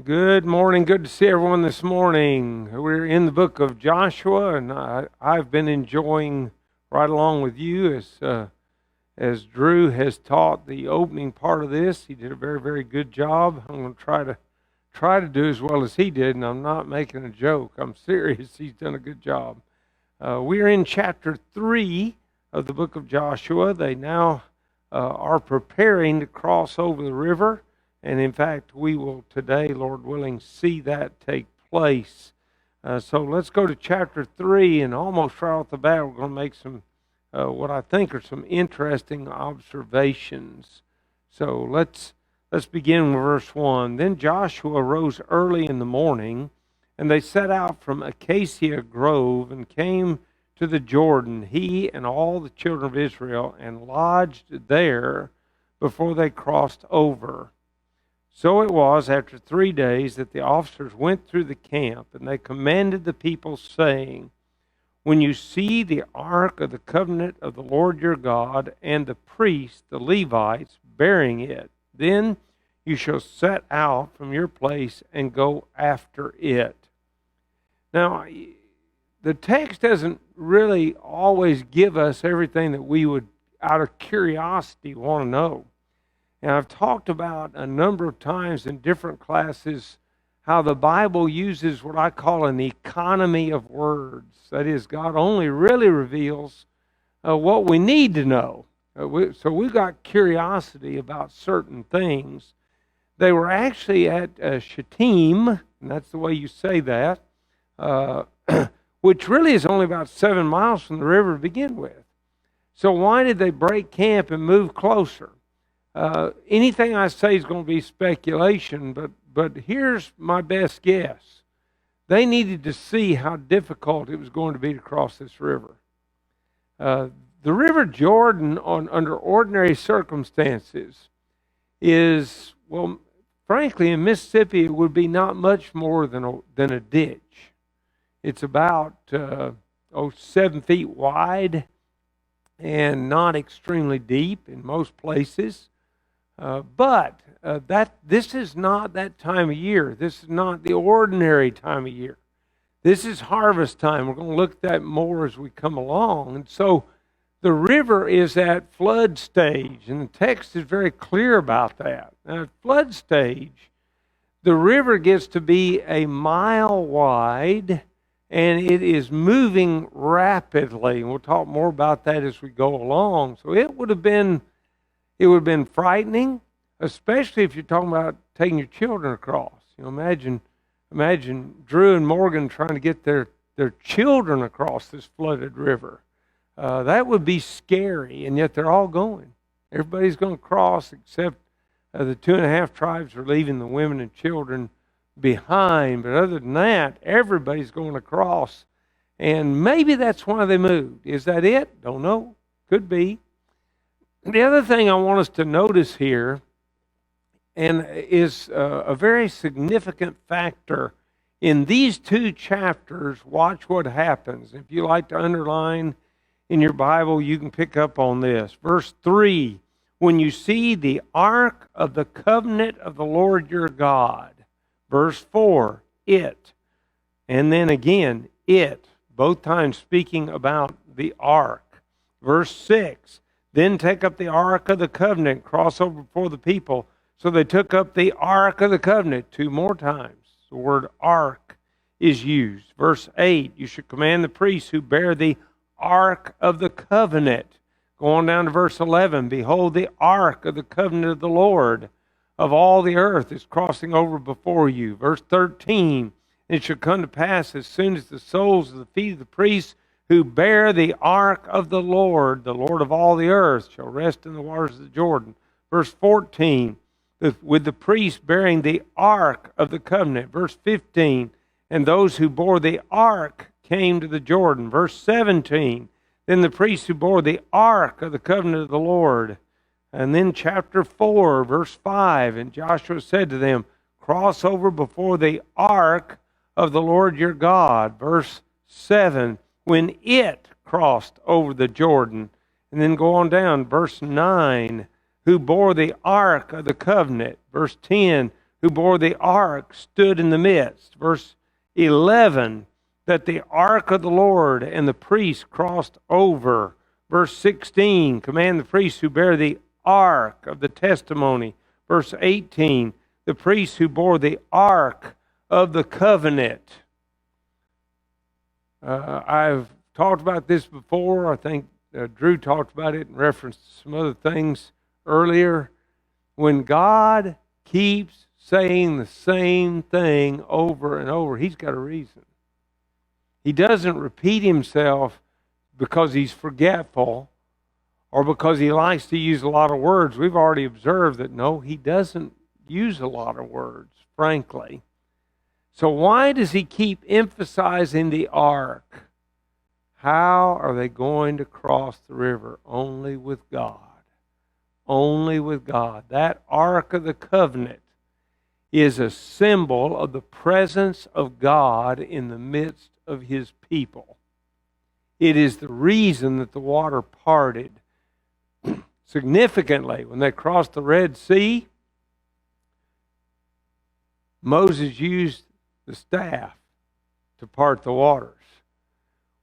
Good morning. Good to see everyone this morning. We're in the book of Joshua, and I've been enjoying right along with you as Drew has taught the opening part of this. He did a very, very good job. I'm going to try to do as well as he did, and I'm not making a joke. I'm serious. He's done a good job. We're in chapter 3 of the book of Joshua. They now are preparing to cross over the river. And in fact, we will today, Lord willing, see that take place. So let's go to chapter 3, and almost right off the bat, we're going to make some, what I think are some interesting observations. So let's begin with verse 1. Then Joshua rose early in the morning, and they set out from Acacia Grove and came to the Jordan, he and all the children of Israel, and lodged there before they crossed over. So it was after 3 days that the officers went through the camp, and they commanded the people, saying, when you see the ark of the covenant of the Lord your God, and the priests, the Levites, bearing it, then you shall set out from your place and go after it. Now, the text doesn't really always give us everything that we would, out of curiosity, want to know. And I've talked about a number of times in different classes how the Bible uses what I call an economy of words. That is, God only really reveals what we need to know. So we've got curiosity about certain things. They were actually at Shittim, and that's the way you say that, which really is only about 7 miles from the river to begin with. So why did they break camp and move closer? Anything I say is going to be speculation, but here's my best guess. They needed to see how difficult it was going to be to cross this river. The River Jordan, under ordinary circumstances, is, well, frankly, in Mississippi, it would be not much more than a ditch. It's about 7 feet wide and not extremely deep in most places. But this is not that time of year. This is not the ordinary time of year. This is harvest time. We're going to look at that more as we come along. And so the river is at flood stage, and the text is very clear about that. Now, at flood stage, the river gets to be a mile wide, and it is moving rapidly. And we'll talk more about that as we go along. So it would have been frightening, especially if you're talking about taking your children across. You know, imagine Drew and Morgan trying to get their children across this flooded river. That would be scary, and yet they're all going. Everybody's going to cross except the 2.5 tribes are leaving the women and children behind. But other than that, everybody's going across. And maybe that's why they moved. Is that it? Don't know. Could be. The other thing I want us to notice here, and is a very significant factor in these 2 chapters, watch what happens. If you like to underline in your Bible, you can pick up on this. Verse 3, when you see the ark of the covenant of the Lord your God. Verse 4, it. And then again, it, both times speaking about the ark. Verse 6, then take up the ark of the covenant, cross over before the people. So they took up the ark of the covenant 2 more times. The word ark is used. Verse 8, you should command the priests who bear the ark of the covenant. Go on down to verse 11. Behold, the ark of the covenant of the Lord of all the earth is crossing over before you. Verse 13, it shall come to pass as soon as the soles of the feet of the priests who bear the ark of the Lord of all the earth, shall rest in the waters of the Jordan. Verse 14, with the priests bearing the ark of the covenant. Verse 15, and those who bore the ark came to the Jordan. Verse 17, then the priests who bore the ark of the covenant of the Lord. And then chapter 4, verse 5, and Joshua said to them, cross over before the ark of the Lord your God. Verse 7, when it crossed over the Jordan. And then go on down, verse 9, who bore the ark of the covenant. Verse 10, who bore the ark stood in the midst. Verse 11, that the ark of the Lord and the priests crossed over. Verse 16, command the priests who bear the ark of the testimony. Verse 18, the priests who bore the ark of the covenant. I've talked about this before. I think Drew talked about it in reference to some other things earlier. When God keeps saying the same thing over and over, He's got a reason. He doesn't repeat Himself because He's forgetful or because He likes to use a lot of words. We've already observed that no, He doesn't use a lot of words, frankly. So why does He keep emphasizing the ark? How are they going to cross the river? Only with God. Only with God. That ark of the covenant is a symbol of the presence of God in the midst of His people. It is the reason that the water parted. Significantly, when they crossed the Red Sea, Moses used the staff to part the waters.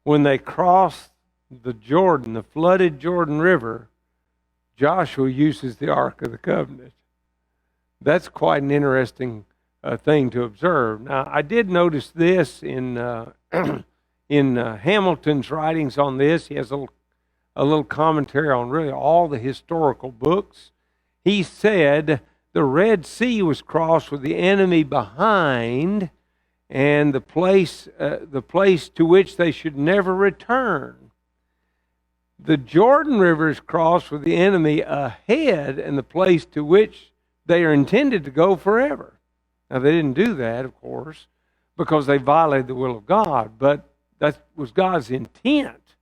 When they crossed the Jordan, the flooded Jordan River, Joshua uses the Ark of the Covenant. That's quite an interesting thing to observe. Now, I did notice this in Hamilton's writings on this. He has a little commentary on really all the historical books. He said the Red Sea was crossed with the enemy behind, and the place to which they should never return. The Jordan River is crossed with the enemy ahead, and the place to which they are intended to go forever. Now, they didn't do that, of course, because they violated the will of God, but that was God's intent,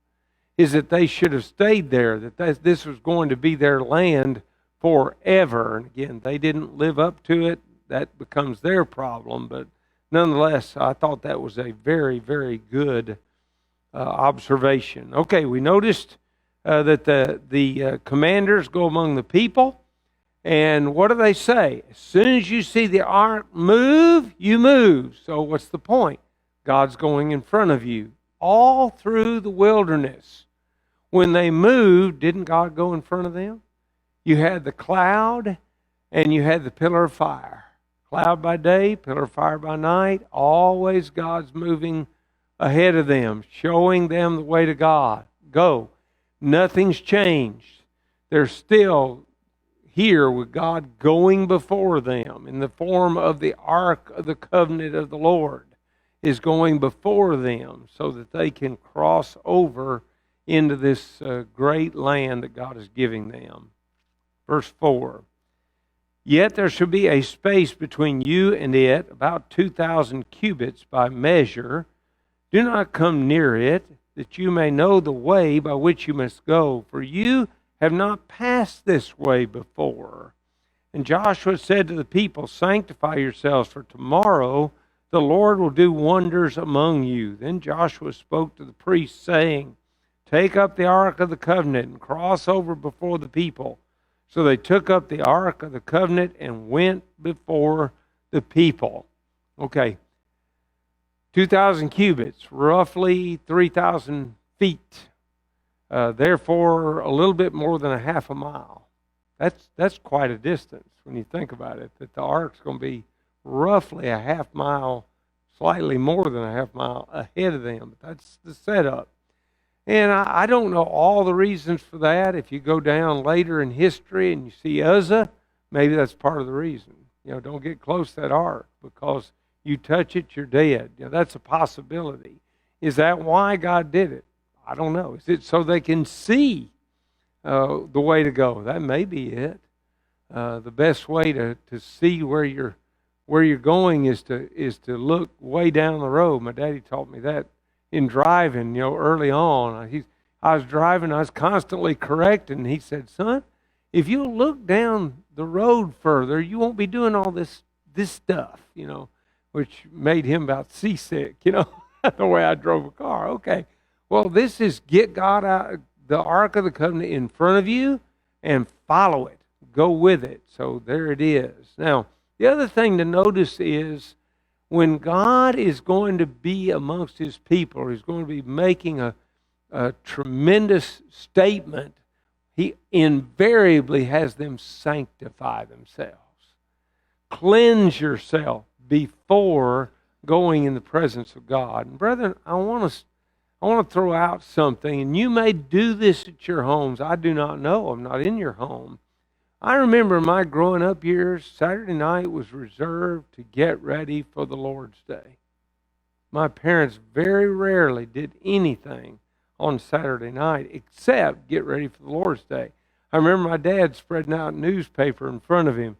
is that they should have stayed there, that this was going to be their land forever. And again, they didn't live up to it. That becomes their problem, but nonetheless, I thought that was a very, very good observation. Okay, we noticed that the commanders go among the people, and what do they say? As soon as you see the ark move, you move. So what's the point? God's going in front of you all through the wilderness. When they moved, didn't God go in front of them? You had the cloud and you had the pillar of fire. Cloud by day, pillar of fire by night. Always God's moving ahead of them, showing them the way to God. Go. Nothing's changed. They're still here with God going before them in the form of the Ark of the Covenant of the Lord is going before them so that they can cross over into this great land that God is giving them. Verse 4. Yet there shall be a space between you and it, about 2,000 cubits by measure. Do not come near it, that you may know the way by which you must go, for you have not passed this way before. And Joshua said to the people, sanctify yourselves, for tomorrow the Lord will do wonders among you. Then Joshua spoke to the priests, saying, take up the Ark of the Covenant and cross over before the people. So they took up the Ark of the Covenant and went before the people. Okay, 2,000 cubits, roughly 3,000 feet. Therefore, a little bit more than a half a mile. That's quite a distance when you think about it, that the ark's going to be roughly a half mile, slightly more than a half mile ahead of them. But that's the setup. And I don't know all the reasons for that. If you go down later in history and you see Uzzah, maybe that's part of the reason. Don't get close to that ark, because you touch it, you're dead. That's a possibility. Is that why God did it? I don't know. Is it so they can see the way to go? That may be it. The best way to see where you're going is to look way down the road. My daddy taught me that in driving, early on. I was driving, I was constantly correcting. He said, son, if you look down the road further, you won't be doing all this stuff, which made him about seasick, the way I drove a car. Okay. Well, this is get God out, the Ark of the Covenant in front of you and follow it. Go with it. So there it is. Now, The other thing to notice is when God is going to be amongst His people, or He's going to be making a tremendous statement, He invariably has them sanctify themselves. Cleanse yourself before going in the presence of God. And brethren, I want to throw out something, and you may do this at your homes. I do not know. I'm not in your home. I remember my growing up years, Saturday night was reserved to get ready for the Lord's Day. My parents very rarely did anything on Saturday night except get ready for the Lord's Day. I remember my dad spreading out a newspaper in front of him,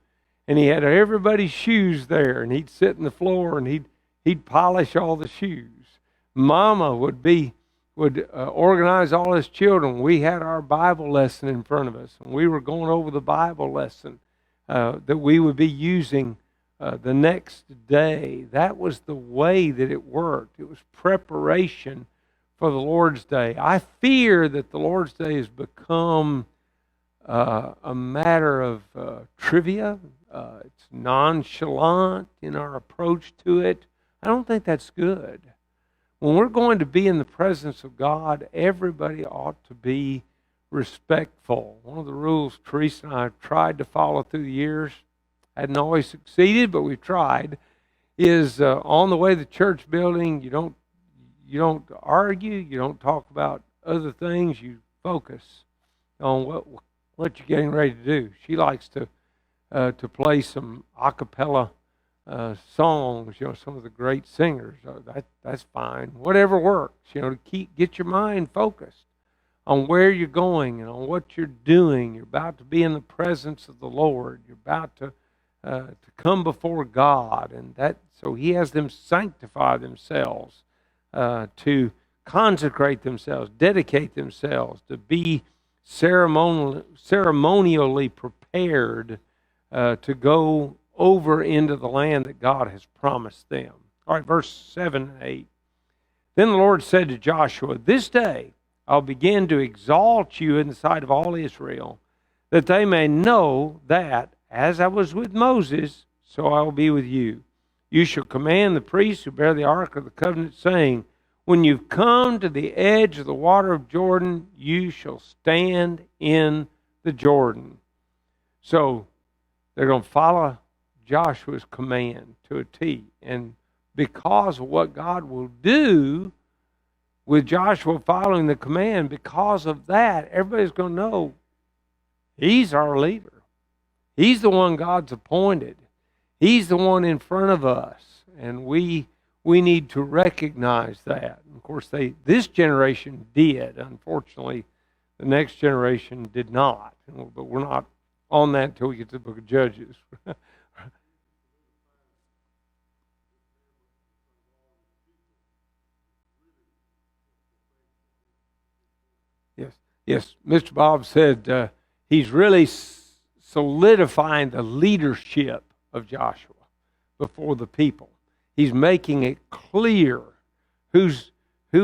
and he had everybody's shoes there, and he'd sit on the floor and he'd polish all the shoes. Mama would organize all his children. We had our Bible lesson in front of us, and we were going over the Bible lesson that we would be using the next day. That was the way that it worked. It was preparation for the Lord's Day. I fear that the Lord's Day has become a matter of trivia. It's nonchalant in our approach to it. I don't think that's good. When we're going to be in the presence of God, everybody ought to be respectful. One of the rules Teresa and I have tried to follow through the years, hadn't always succeeded, but we've tried, is on the way to the church building, you don't argue, you don't talk about other things, you focus on what you're getting ready to do. She likes to play some a cappella songs, some of the great singers. That's fine. Whatever works, to get your mind focused on where you're going and on what you're doing. You're about to be in the presence of the Lord. You're about to come before God, and so He has them sanctify themselves, to consecrate themselves, dedicate themselves, to be ceremonially prepared to go over into the land that God has promised them. All right, verse 7 and 8. Then the Lord said to Joshua, "This day I'll begin to exalt you in the sight of all Israel, that they may know that, as I was with Moses, so I will be with you. You shall command the priests who bear the ark of the covenant, saying, when you've come to the edge of the water of Jordan, you shall stand in the Jordan." So they're going to follow Joshua's command to a T. And because of what God will do with Joshua following the command, because of that, everybody's going to know He's our leader. He's the one God's appointed. He's the one in front of us. And we need to recognize that. And of course, this generation did. Unfortunately, the next generation did not. But we're not on that until we get to the book of Judges. Yes. Mr. Bob said he's really solidifying the leadership of Joshua before the people. He's making it clear who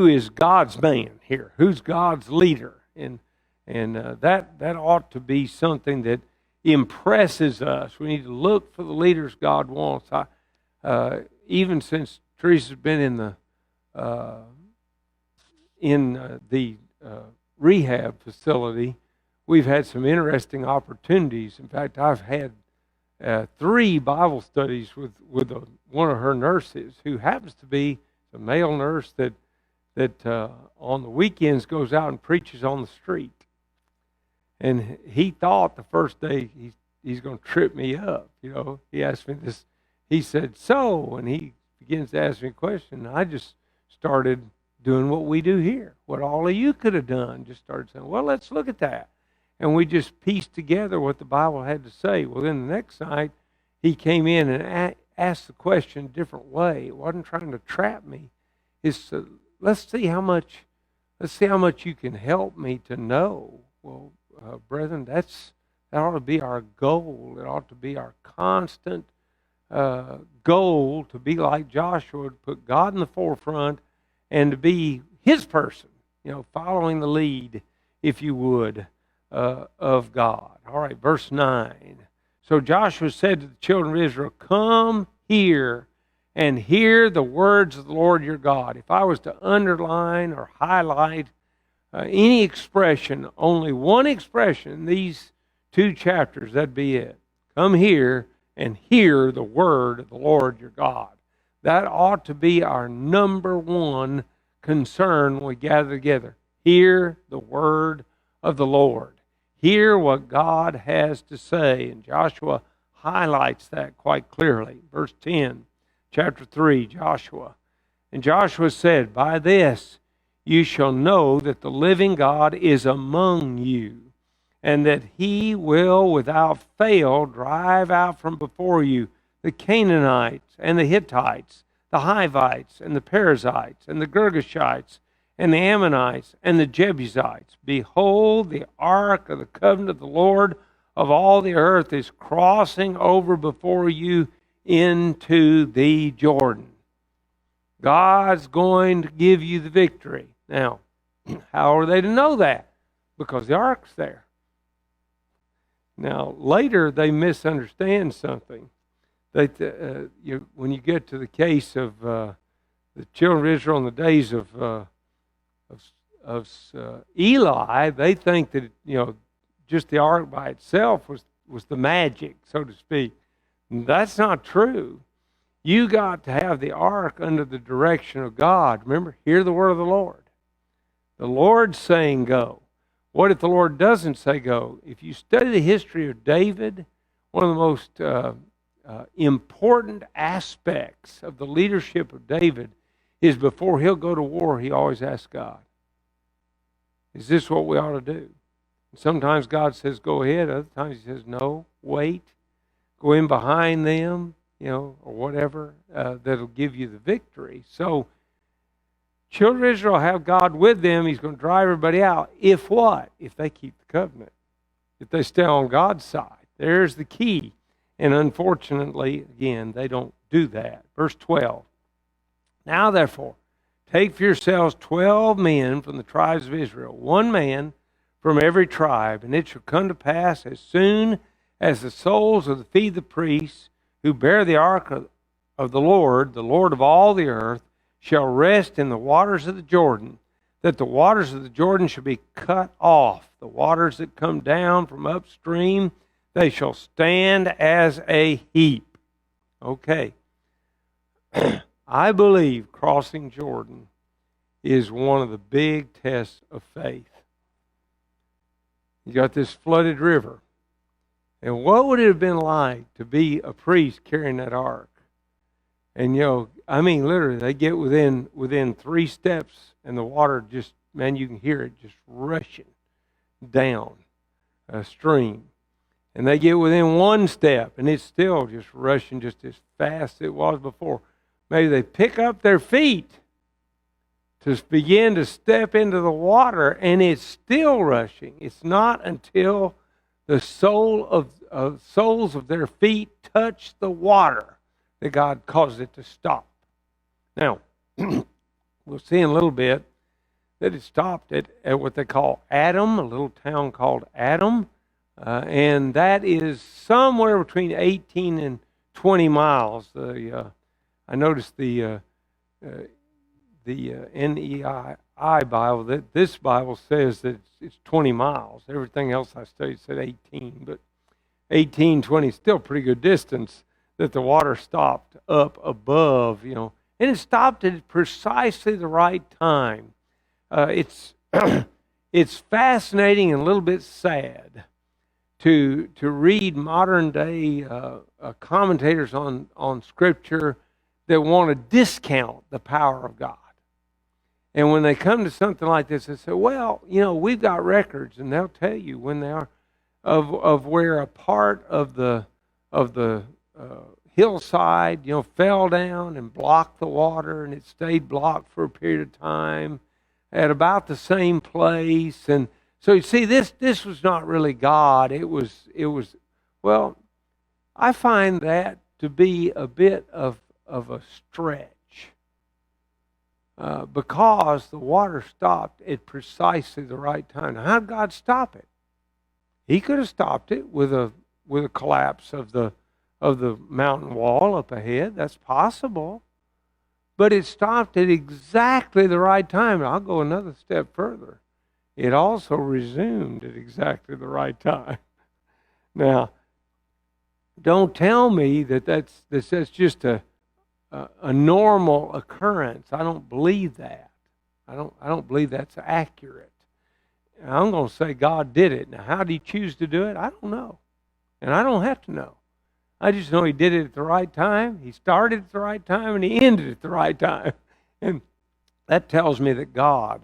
is God's man here, who's God's leader, and that ought to be something that impresses us. We need to look for the leaders God wants. Even since Teresa's been in the rehab facility, we've had some interesting opportunities. In fact, I've had 3 Bible studies with one of her nurses, who happens to be a male nurse that on the weekends goes out and preaches on the street. And he thought the first day he's going to trip me up. He asked me this. He said, "So," and he begins to ask me a question. And I just started doing what we do here, what all of you could have done. Just started saying, "Well, let's look at that." And we just pieced together what the Bible had to say. Well, then the next night, he came in and asked the question a different way. It wasn't trying to trap me. It's let's see how much you can help me to know. Well, brethren, that ought to be our goal. It ought to be our constant goal, to be like Joshua, to put God in the forefront and to be His person, following the lead, if you would, of God. All right, verse 9. So Joshua said to the children of Israel, "Come here and hear the words of the Lord your God." If I was to underline or highlight any expression, only one expression in these 2 chapters, that'd be it. Come here and hear the word of the Lord your God. That ought to be our number one concern when we gather together. Hear the word of the Lord. Hear what God has to say. And Joshua highlights that quite clearly. Verse 10, chapter 3, Joshua. And Joshua said, "By this you shall know that the living God is among you, and that he will without fail drive out from before you the Canaanites and the Hittites, the Hivites and the Perizzites and the Girgashites and the Ammonites and the Jebusites. Behold, the ark of the covenant of the Lord of all the earth is crossing over before you into the Jordan." God's going to give you the victory. Now, how are they to know that? Because the ark's there. Now, later they misunderstand something. When you get to the case of the children of Israel in the days of Eli, they think that just the ark by itself was the magic, so to speak. And that's not true. You got to have the ark under the direction of God. Remember, hear the word of the Lord. The Lord's saying go. What if the Lord doesn't say go? If you study the history of David, one of the most important aspects of the leadership of David is before he'll go to war, he always asks God, is this what we ought to do? And sometimes God says, go ahead. Other times he says, no, wait. Go in behind them, or whatever, that'll give you the victory. So, children of Israel have God with them. He's going to drive everybody out. If what? If they keep the covenant. If they stay on God's side. There's the key. And unfortunately, again, they don't do that. Verse 12. Now therefore, take for yourselves 12 men from the tribes of Israel, one man from every tribe, and it shall come to pass as soon as the soles of the feet of the priests who bear the ark of the Lord of all the earth, shall rest in the waters of the Jordan, that the waters of the Jordan shall be cut off. The waters that come down from upstream, they shall stand as a heap. Okay. I believe crossing Jordan is one of the big tests of faith. You got this flooded river. And what would it have been like to be a priest carrying that ark? And literally, they get within 3 steps, and the water just, you can hear it just rushing down a stream. And they get within 1 step, and it's still just rushing just as fast as it was before. Maybe they pick up their feet to begin to step into the water, and it's still rushing. It's not until the soles of their feet touch the water that God caused it to stop. Now, we'll see in a little bit that it stopped at what they call Adam, a little town called Adam, and that is somewhere between 18 and 20 miles. I noticed the NEI Bible, that this Bible says that it's 20 miles. Everything else I studied said 18, but 18, 20 is still a pretty good distance that the water stopped up above, and it stopped at precisely the right time. It's it's fascinating and a little bit sad to read modern day commentators on Scripture that want to discount the power of God. And when they come to something like this, they say, well, we've got records, and they'll tell you when they are of where a part of the hillside, fell down and blocked the water, and it stayed blocked for a period of time at about the same place. And so you see, this was not really God. It was. Well, I find that to be a bit of a stretch. Because the water stopped at precisely the right time. Now, how did God stop it? He could have stopped it with a with a collapse of the mountain wall up ahead. That's possible. But it stopped at exactly the right time. And I'll go another step further. It also resumed at exactly the right time. Now, don't tell me that that's just a normal occurrence. I don't believe that. I don't believe that's accurate. I'm going to say God did it. Now, how did he choose to do it? I don't know. And I don't have to know. I just know he did it at the right time. He started at the right time, and he ended at the right time. And that tells me that God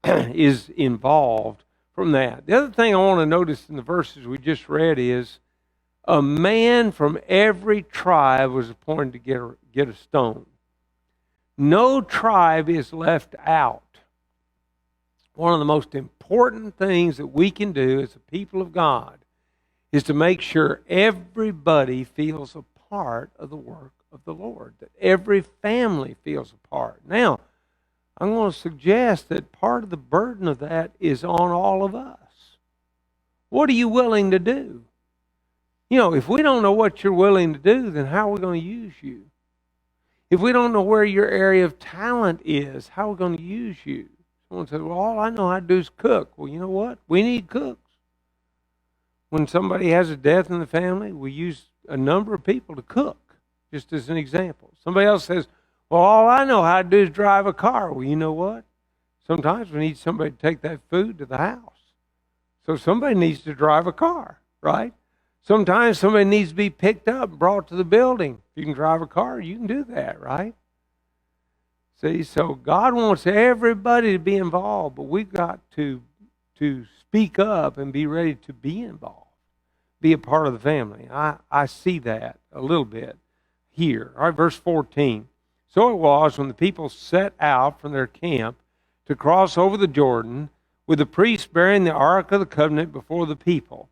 is involved from that. The other thing I want to notice in the verses we just read is a man from every tribe was appointed to get a stone. No tribe is left out. One of the most important things that we can do as a people of God is to make sure everybody feels a part of the work of the Lord, that every family feels a part. Now, I'm going to suggest that part of the burden of that is on all of us. What are you willing to do? You know, if we don't know what you're willing to do, then how are we going to use you? If we don't know where your area of talent is, how are we going to use you? Someone says, well, all I know how to do is cook. Well, you know what? We need cooks. When somebody has a death in the family, we use a number of people to cook, just as an example. Somebody else says, well, all I know how to do is drive a car. Well, you know what? Sometimes we need somebody to take that food to the house. So somebody needs to drive a car, right? Sometimes somebody needs to be picked up and brought to the building. If you can drive a car, you can do that, right? See, so God wants everybody to be involved, but we've got to speak up and be ready to be involved, be a part of the family. I see that a little bit here. All right, verse 14. So it was when the people set out from their camp to cross over the Jordan, with the priests bearing the ark of the covenant before the people.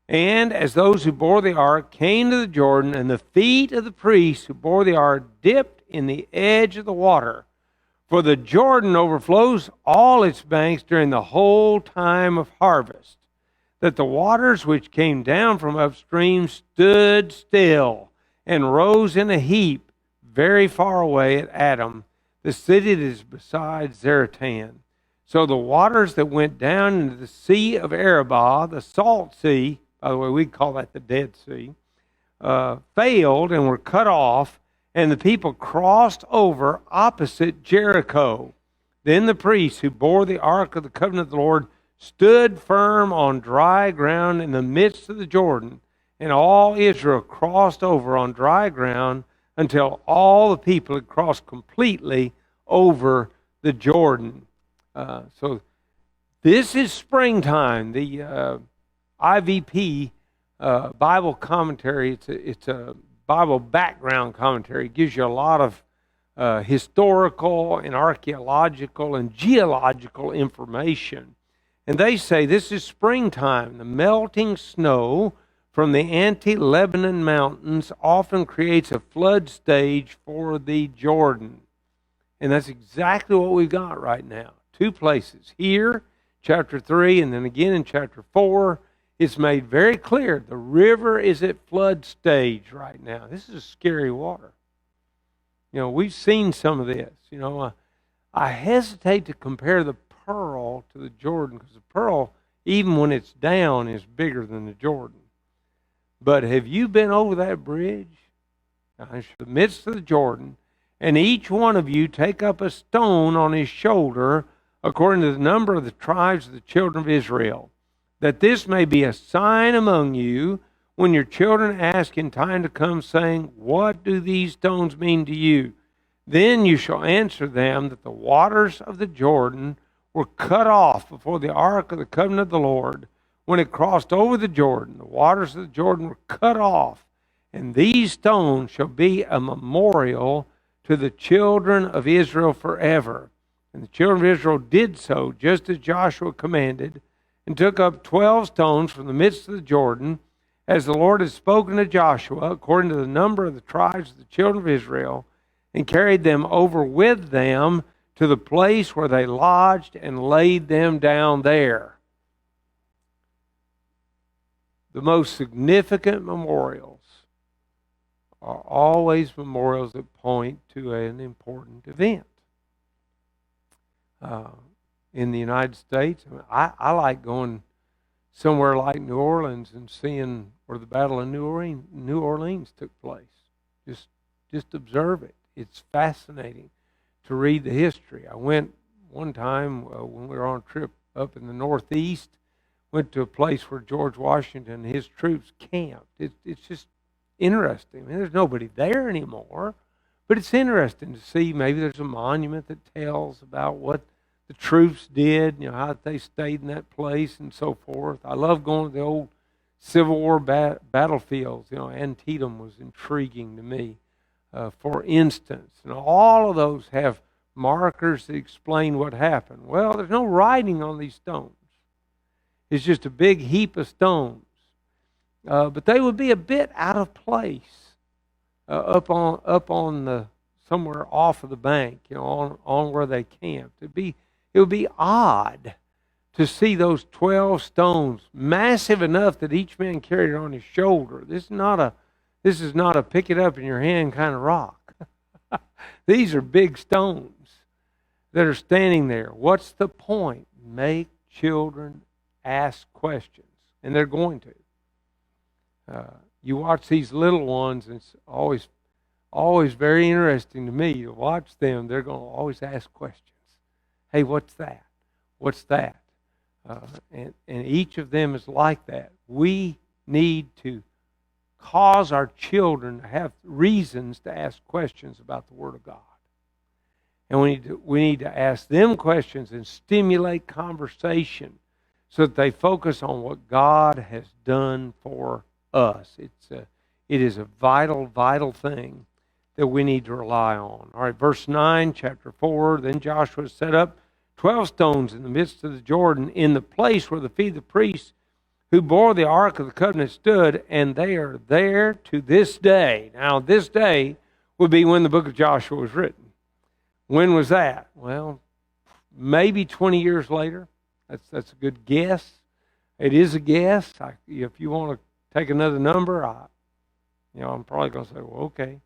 And as those who bore the ark came to the Jordan, and the feet of the priests who bore the ark dipped in the edge of the water, for the Jordan overflows all its banks during the whole time of harvest, that the waters which came down from upstream stood still and rose in a heap very far away at Adam, the city that is beside Zaratan. So the waters that went down into the sea of Arabah, the salt sea, by the way, we call that the Dead Sea, failed and were cut off, and the people crossed over opposite Jericho. Then the priests who bore the ark of the covenant of the Lord stood firm on dry ground in the midst of the Jordan, and all Israel crossed over on dry ground until all the people had crossed completely over the Jordan. So this is springtime. The IVP Bible commentary, it's a Bible background commentary. It gives you a lot of historical and archaeological and geological information. And they say this is springtime. The melting snow from the anti-Lebanon mountains often creates a flood stage for the Jordan. And that's exactly what we've got right now. Two places. Here, chapter 3, and then again in chapter 4, it's made very clear the river is at flood stage right now. This is scary water. You know, we've seen some of this. You know, I hesitate to compare the Pearl to the Jordan, because the Pearl, even when it's down, is bigger than the Jordan. But have you been over that bridge? Now, it's the midst of the Jordan, and each one of you take up a stone on his shoulder according to the number of the tribes of the children of Israel, that this may be a sign among you when your children ask in time to come, saying, what do these stones mean to you? Then you shall answer them that the waters of the Jordan were cut off before the ark of the covenant of the Lord. When it crossed over the Jordan, the waters of the Jordan were cut off, and these stones shall be a memorial to the children of Israel forever. And the children of Israel did so, just as Joshua commanded, and took up 12 stones from the midst of the Jordan, as the Lord had spoken to Joshua, according to the number of the tribes of the children of Israel, and carried them over with them to the place where they lodged and laid them down there. the most significant memorials are always memorials that point to an important event. In the United States, I like going somewhere like New Orleans and seeing where the Battle of New Orleans took place. Just observe it. It's fascinating to read the history. I went one time when we were on a trip up in the Northeast, went to a place where George Washington and his troops camped. It's just interesting. I mean, there's nobody there anymore, but it's interesting to see. Maybe there's a monument that tells about what the troops did, how they stayed in that place and so forth. I love going to the old Civil War battlefields. Antietam was intriguing to me, for instance. And all of those have markers that explain what happened. Well, there's no writing on these stones. It's just a big heap of stones. But they would be a bit out of place up on the somewhere off of the bank, on where they camped. It would be odd to see those 12 stones, massive enough that each man carried it on his shoulder. This is not a pick it up in your hand kind of rock. These are big stones that are standing there. What's the point? Make children ask questions, and they're going to. You watch these little ones, and it's always very interesting to me to watch them. They're going to always ask questions. Hey, what's that? What's that? And each of them is like that. We need to cause our children to have reasons to ask questions about the Word of God. And we need to ask them questions and stimulate conversation so that they focus on what God has done for us. It is a vital, vital thing that we need to rely on. All right, verse 9, chapter 4, then Joshua set up 12 stones in the midst of the Jordan in the place where the feet of the priests who bore the Ark of the Covenant stood, and they are there to this day. Now, this day would be when the book of Joshua was written. When was that? Well, maybe 20 years later. That's a good guess. It is a guess. If you want to take another number, I'm probably going to say, well, okay.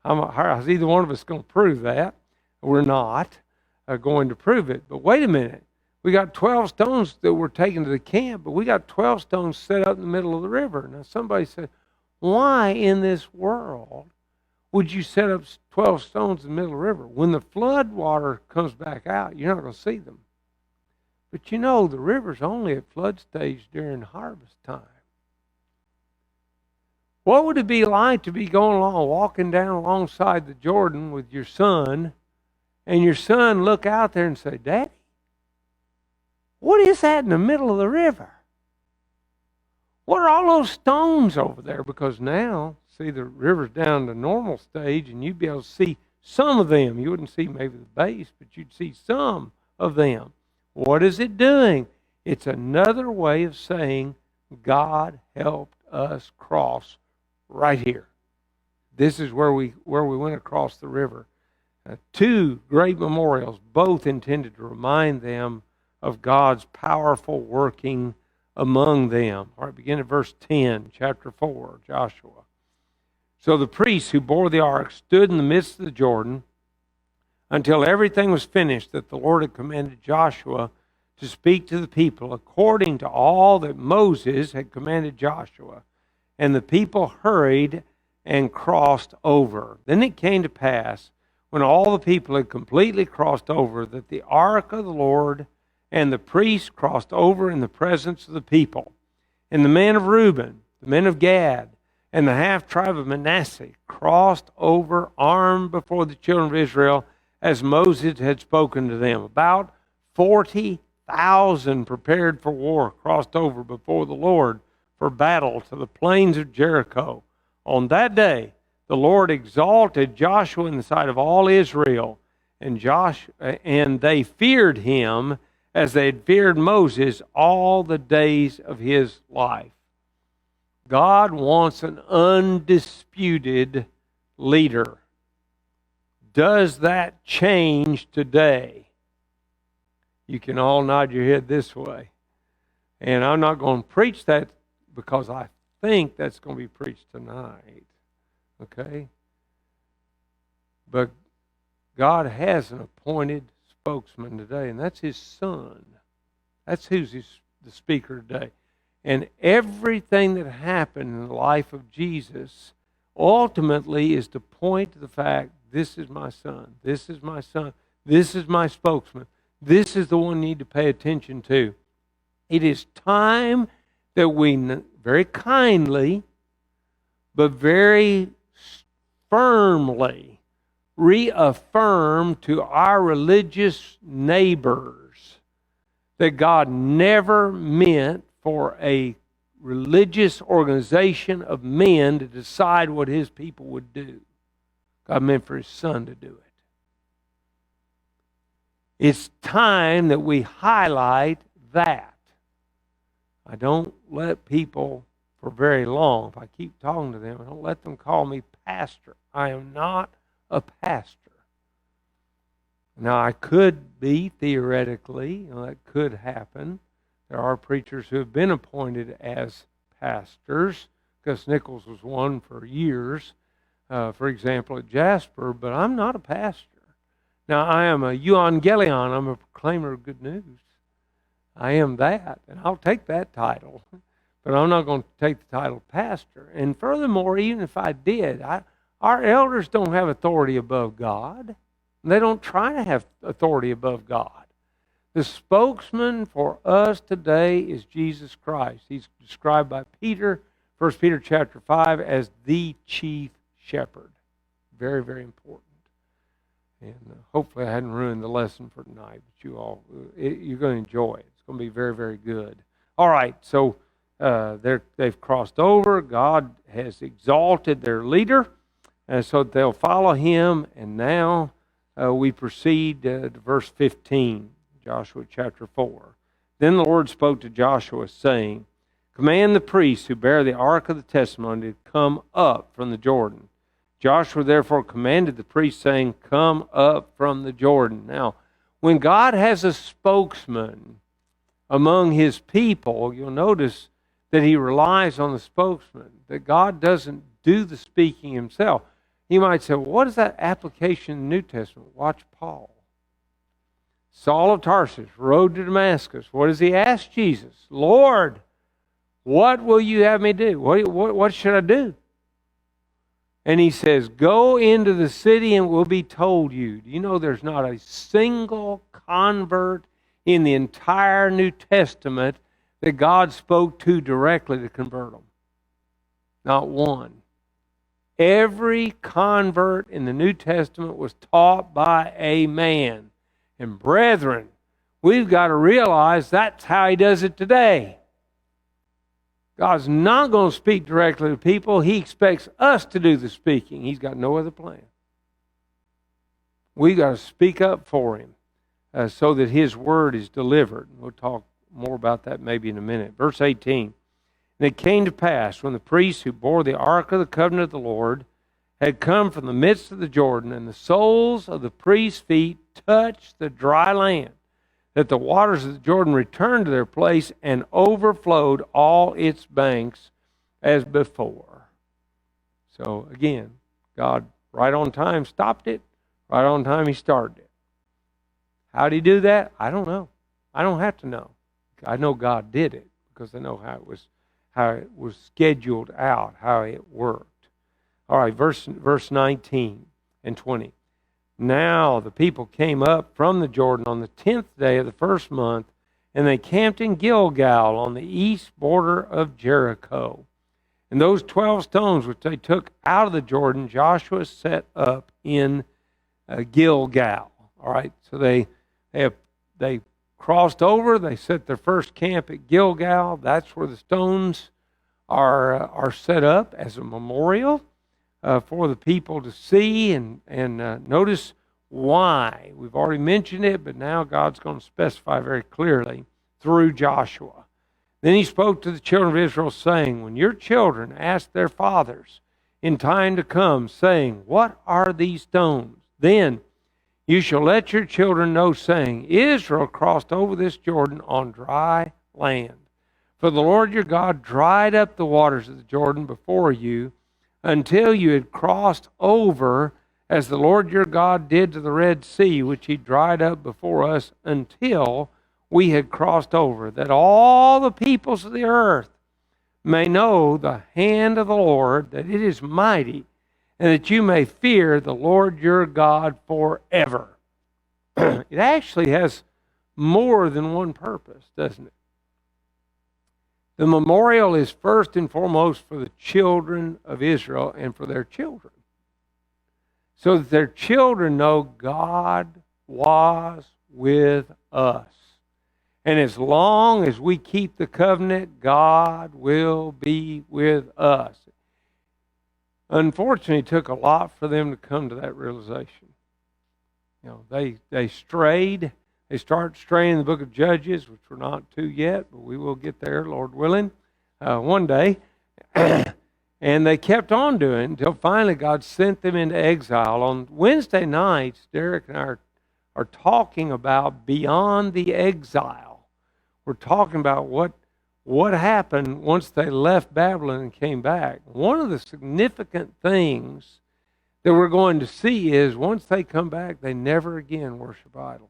How's either one of us going to prove that? We're not going to prove it. But wait a minute. We got 12 stones that were taken to the camp, but we got 12 stones set up in the middle of the river. Now somebody said, why in this world would you set up 12 stones in the middle of the river? When the flood water comes back out, you're not going to see them. But the river's only at flood stage during harvest time. What would it be like to be going along, walking down alongside the Jordan with your son, and your son look out there and say, Daddy, what is that in the middle of the river? What are all those stones over there? Because now, see, the river's down to normal stage, and you'd be able to see some of them. You wouldn't see maybe the base, but you'd see some of them. What is it doing? It's another way of saying God helped us cross right here. This is where we went across the river. Two great memorials, both intended to remind them of God's powerful working among them. All right, begin at verse 10, chapter 4, Joshua. So the priests who bore the ark stood in the midst of the Jordan until everything was finished that the Lord had commanded Joshua to speak to the people according to all that Moses had commanded Joshua. And the people hurried and crossed over. Then it came to pass, when all the people had completely crossed over, that the ark of the Lord and the priests crossed over in the presence of the people. And the men of Reuben, the men of Gad, and the half-tribe of Manasseh crossed over armed before the children of Israel as Moses had spoken to them. About 40,000 prepared for war crossed over before the Lord for battle to the plains of Jericho. On that day, the Lord exalted Joshua in the sight of all Israel, and they feared him as they had feared Moses all the days of his life. God wants an undisputed leader. Does that change today? You can all nod your head this way. And I'm not going to preach that because I think that's going to be preached tonight. Okay? But God has an appointed spokesman today, and that's His Son. That's who's the speaker today. And everything that happened in the life of Jesus ultimately is to point to the fact, this is my Son, this is my Son, this is my spokesman, this is the one you need to pay attention to. It is time that we very kindly, but very firmly reaffirm to our religious neighbors that God never meant for a religious organization of men to decide what His people would do. God meant for His Son to do it. It's time that we highlight that. I don't let people for very long, if I keep talking to them, I don't let them call me pastor. I am not a pastor. Now, I could be, theoretically, that could happen. There are preachers who have been appointed as pastors. Gus Nichols was one for years, for example, at Jasper, but I'm not a pastor. Now, I am a euangelion. I'm a proclaimer of good news. I am that, and I'll take that title. But I'm not going to take the title pastor. And furthermore, even if I did, our elders don't have authority above God. They don't try to have authority above God. The spokesman for us today is Jesus Christ. He's described by Peter, 1 Peter chapter 5, as the chief shepherd. Very, very important. And hopefully I hadn't ruined the lesson for tonight, but you're going to enjoy it. It's going to be very, very good. All right, so they've crossed over. God has exalted their leader, and so they'll follow him. And now we proceed to verse 15, Joshua chapter 4. Then the Lord spoke to Joshua, saying, "Command the priests who bear the ark of the testimony to come up from the Jordan." Joshua therefore commanded the priests, saying, "Come up from the Jordan." Now, when God has a spokesman among His people, you'll notice that He relies on the spokesman, that God doesn't do the speaking Himself. You might say, well, what is that application in the New Testament? Watch Paul. Saul of Tarsus rode to Damascus. What does he ask Jesus? "Lord, what will you have me do? What should I do?" And he says, "Go into the city and it will be told you." Do you know there's not a single convert in the entire New Testament that God spoke to directly to convert them? Not one. Every convert in the New Testament was taught by a man. And brethren, we've got to realize that's how He does it today. God's not going to speak directly to people. He expects us to do the speaking. He's got no other plan. We've got to speak up for Him so that His word is delivered. We'll talk more about that maybe in a minute. Verse 18. "And it came to pass, when the priests who bore the ark of the covenant of the Lord had come from the midst of the Jordan, and the soles of the priests' feet touched the dry land, that the waters of the Jordan returned to their place and overflowed all its banks as before." So again, God right on time stopped it. Right on time He started it. How did He do that? I don't know. I don't have to know. I know God did it because I know how it was scheduled out, how it worked. All right, verse 19 and 20. "Now the people came up from the Jordan on the 10th day of the first month, and they camped in Gilgal on the east border of Jericho. And those 12 stones which they took out of the Jordan, Joshua set up in Gilgal." All right, so they crossed over. They set their first camp at Gilgal. That's where the stones are set up as a memorial for the people to see. And notice why. We've already mentioned it, but now God's going to specify very clearly through Joshua. "Then he spoke to the children of Israel, saying, When your children ask their fathers in time to come, saying, What are these stones? Then you shall let your children know, saying, Israel crossed over this Jordan on dry land. For the Lord your God dried up the waters of the Jordan before you until you had crossed over, as the Lord your God did to the Red Sea, which he dried up before us until we had crossed over, that all the peoples of the earth may know the hand of the Lord, that it is mighty, and that you may fear the Lord your God forever. It actually has more than one purpose, doesn't it? The memorial is first and foremost for the children of Israel and for their children, so that their children know God was with us. And as long as we keep the covenant, God will be with us. Unfortunately, it took a lot for them to come to that realization. They strayed. They start straying in the book of Judges, which we're not to yet, but we will get there, Lord willing, one day. And they kept on doing it until finally God sent them into exile. On Wednesday nights, Derek and I are talking about beyond the exile. We're talking about what happened once they left Babylon and came back. One of the significant things that we're going to see is once they come back, they never again worship idols.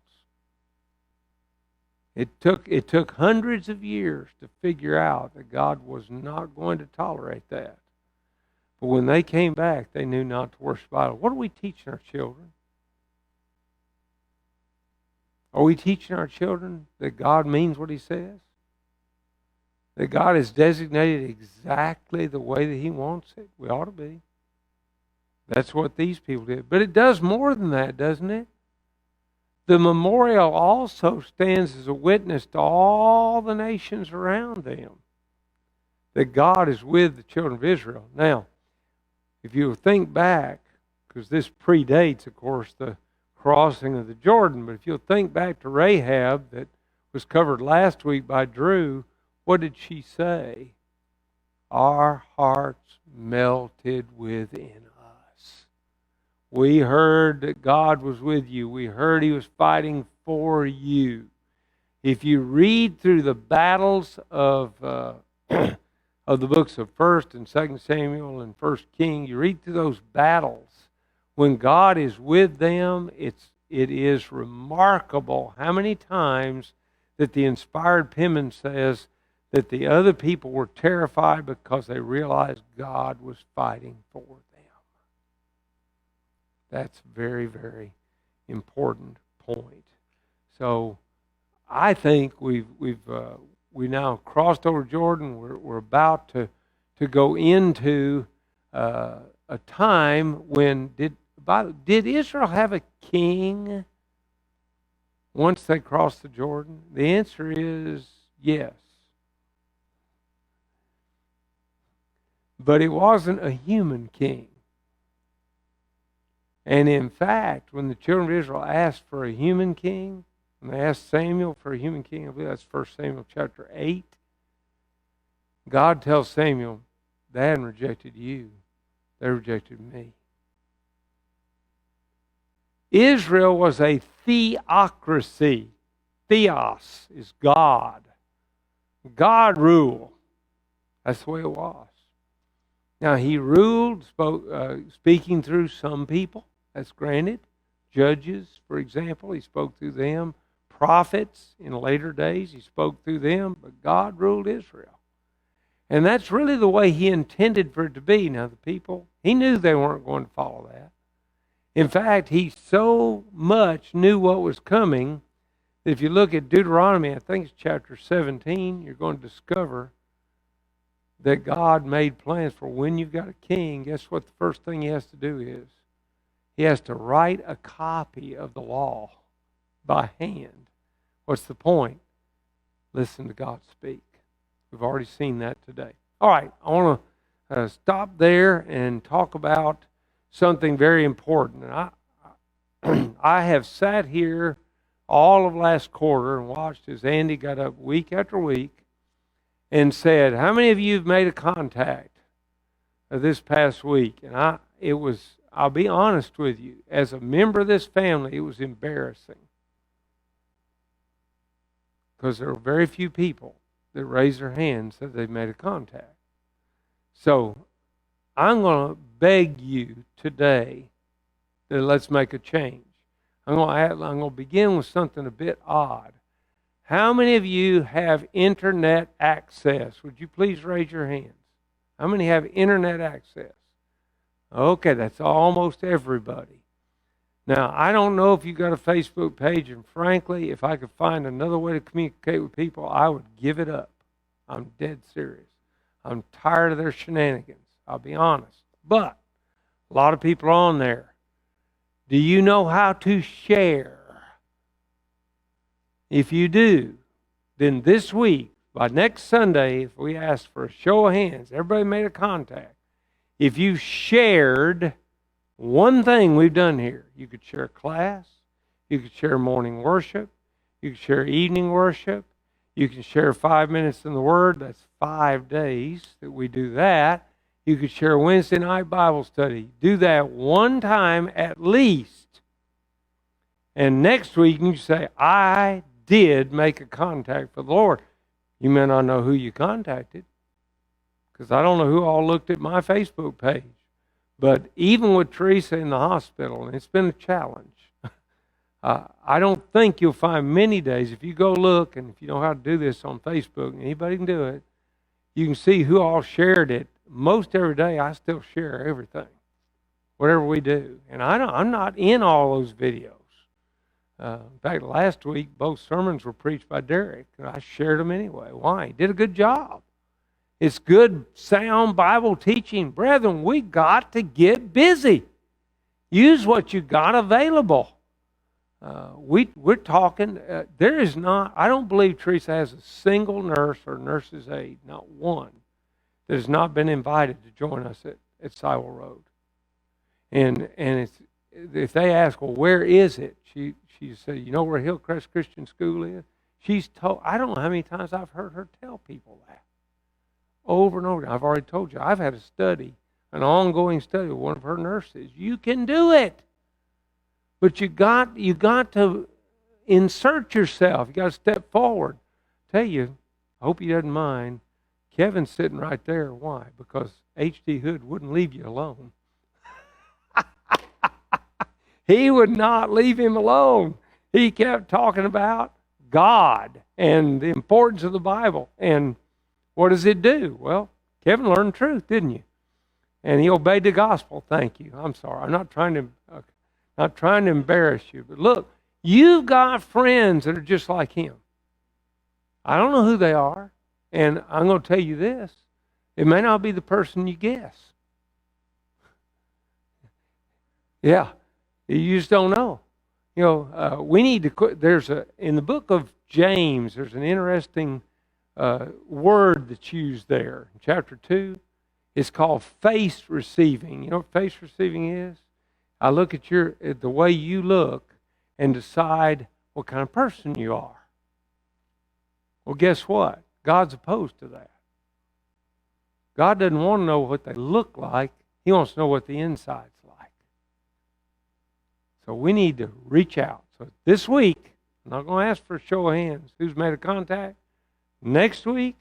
It took hundreds of years to figure out that God was not going to tolerate that. But when they came back, they knew not to worship idols. What are we teaching our children? Are we teaching our children that God means what he says? That God is designated exactly the way that he wants it? We ought to be. That's what these people did. But it does more than that, doesn't it? The memorial also stands as a witness to all the nations around them that God is with the children of Israel. Now, if you think back, because this predates, of course, the crossing of the Jordan, but if you'll think back to Rahab that was covered last week by Drew, what did she say? Our hearts melted within us. We heard that God was with you. We heard he was fighting for you. If you read through the battles of the books of 1st and 2nd Samuel and 1st King, you read through those battles. When God is with them, it is remarkable how many times that the inspired penman says that the other people were terrified because they realized God was fighting for them. That's a very, very important point. So I think we now crossed over Jordan. We're about to go into a time when did Israel have a king once they crossed the Jordan? The answer is yes. But it wasn't a human king. And in fact, when the children of Israel asked for a human king, when they asked Samuel for a human king, I believe that's 1 Samuel chapter 8, God tells Samuel, they hadn't rejected you, they rejected me. Israel was a theocracy. Theos is God. God ruled. That's the way it was. Now, he ruled, speaking through some people. That's granted. Judges, for example, he spoke through them. Prophets in later days, he spoke through them. But God ruled Israel. And that's really the way he intended for it to be. Now, the people, he knew they weren't going to follow that. In fact, he so much knew what was coming that if you look at Deuteronomy, I think it's chapter 17, you're going to discover that God made plans for when you've got a king. Guess what the first thing he has to do is? He has to write a copy of the law by hand. What's the point? Listen to God speak. We've already seen that today. All right, I want to stop there and talk about something very important. And I have sat here all of last quarter and watched as Andy got up week after week and said, how many of you have made a contact this past week? And I'll be honest with you, as a member of this family, it was embarrassing. Because there were very few people that raised their hand said they made a contact. So I'm going to beg you today that let's make a change. I'm going to begin with something a bit odd. How many of you have internet access? Would you please raise your hands? How many have internet access? Okay, that's almost everybody. Now, I don't know if you got a Facebook page, and frankly, if I could find another way to communicate with people, I would give it up. I'm dead serious. I'm tired of their shenanigans. I'll be honest. But a lot of people are on there. Do you know how to share? If you do, then this week, by next Sunday, if we ask for a show of hands, everybody made a contact. If you shared one thing we've done here, you could share class, you could share morning worship, you could share evening worship, you can share 5 minutes in the Word. That's 5 days that we do that. You could share Wednesday night Bible study. Do that one time at least. And next week you say, I did make a contact for the Lord. You may not know who you contacted, because I don't know who all looked at my Facebook page. But even with Teresa in the hospital, and it's been a challenge, I don't think you'll find many days, if you go look, and if you know how to do this on Facebook, anybody can do it, you can see who all shared it. Most every day I still share everything, whatever we do. And I'm not in all those videos. In fact, last week, both sermons were preached by Derek, and I shared them anyway. Why? He did a good job. It's good, sound Bible teaching. Brethren, we got to get busy. Use what you got available. We're talking, there is not, I don't believe Teresa has a single nurse or nurse's aide, not one, that has not been invited to join us at Sywell Road. And it's, if they ask, well, where is it? She said, you know where Hillcrest Christian School is? She's told, I don't know how many times I've heard her tell people that. Over and over. I've already told you, I've had a study, an ongoing study with one of her nurses. You can do it. But you got to insert yourself. You got to step forward. Tell you, I hope he doesn't mind. Kevin's sitting right there. Why? Because H.D. Hood wouldn't leave you alone. He would not leave him alone. He kept talking about God and the importance of the Bible. And what does it do? Well, Kevin learned truth, didn't you? And he obeyed the gospel. Thank you. I'm sorry. I'm not trying to embarrass you. But look, you've got friends that are just like him. I don't know who they are. And I'm going to tell you this. It may not be the person you guess. Yeah. You just don't know. You know, we need to, in the book of James, there's an interesting word that's used there. In chapter 2, it's called face receiving. You know what face receiving is? I look at the way you look and decide what kind of person you are. Well, guess what? God's opposed to that. God doesn't want to know what they look like. He wants to know what the inside's like. So we need to reach out. So this week, I'm not going to ask for a show of hands. Who's made a contact? Next week,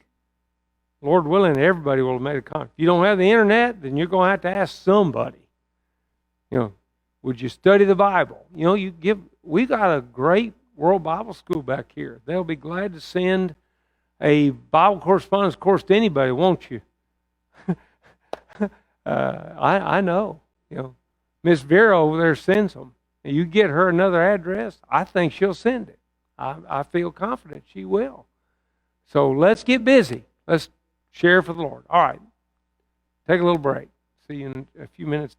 Lord willing, everybody will have made a contact. If you don't have the internet, then you're going to have to ask somebody. You know, would you study the Bible? You know, we got a great World Bible School back here. They'll be glad to send a Bible correspondence course to anybody, won't you? I know. You know, Miss Vera over there sends them. You get her another address, I think she'll send it. I feel confident she will. So let's get busy. Let's share for the Lord. All right. Take a little break. See you in a few minutes.